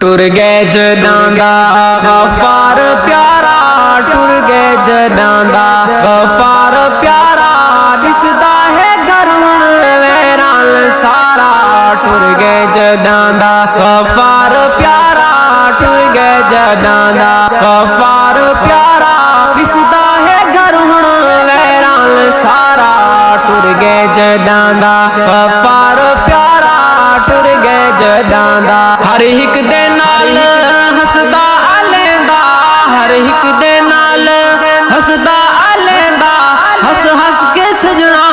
टुर गए जदां दा गफार प्यारा, टुर गए जदां दा गफार प्यारा, दिसदा है घर हुण वैरान सारा। टुर गए जदां दा गफार प्यारा, टुर गए जदां दा गफार प्यारा, दिसदा है घर हुण वैरान सारा। टुर गए जदां दा गफार प्यारा, टुर गए जदां दा हर एक दे नाल हसदा आलेंदा, हर एक दे नाल हसदा आलेंदा, हस हस के सजना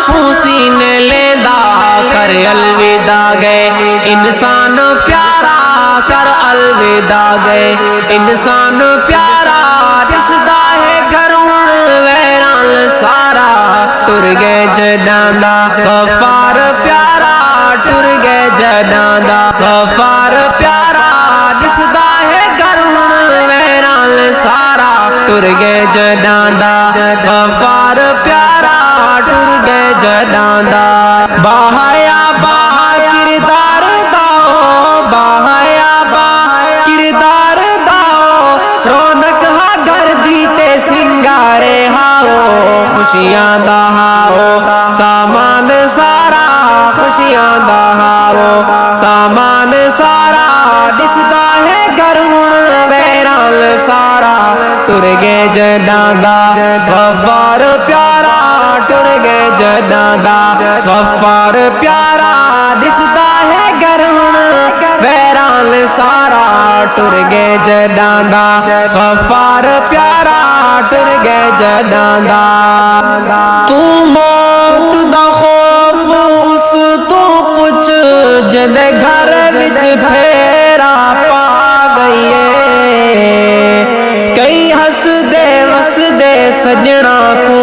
खूसी ने लेंदा। कर अलविदा गए इंसान प्यारा, कर अलविदा गए इंसान प्यारा, दिसदा है घर हुण वैरान सारा। टुर गए जदां दा गफार प्यारा, टुर गए जदां दा गफार प्यारा, दिसदा है घर हुण वैरान सारा। टुर गए जदां दा गफार प्यारा, टुर गए जदां दा बहाया बा किरदार दाओ, बहाया बा किरदार दाओ, रौनक हा घर दी ते सिंगारे हाओ। खुशियां दा हाओ सामान सारा, खुशियां दा हाओ सामान सारा, दिसदा है घर हुण वैरान सारा। टुर गए जदां दा गफार प्यारा, टुर गए जदां दा गफार प्यारा, दिसदा है घर हुण वैरान सारा। टुर गए जदां दा गफार प्यारा, टुर गए जदां दा। तू मौत दा खौफ उस तो पुछ जदे घर विच फेरा पा गईए। कई हसदे वसदे सजना को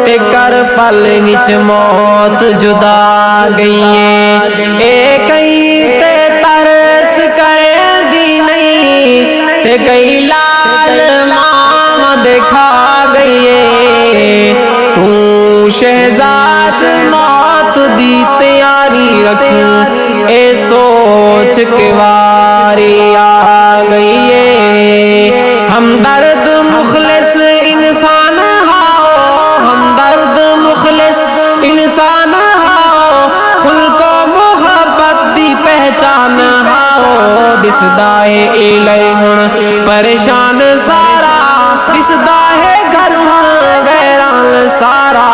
ते कर पल विच मौत जुदा गईए। ए कई ते तरस कर दी नहीं, ते कई लाल मामा देखा गईए। तू शहजाद मौत दी तैयारी रख, ए सोच के वारी आ गई है। हमदर्द मुखलिस इंसान हाओ, हमदर्द मुखलिस इंसान हाओ, खुल को मोहब्बत दी पहचान हाओ। दिसदा है इले हुण परेशान सारा, दिसदा है घर हुण वैरान सारा।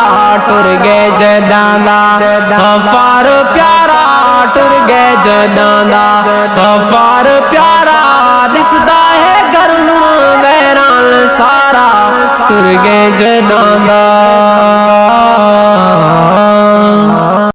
टुर गए जदां दा गफार प्यारा, टुर गए जदां दा गफार प्यारा।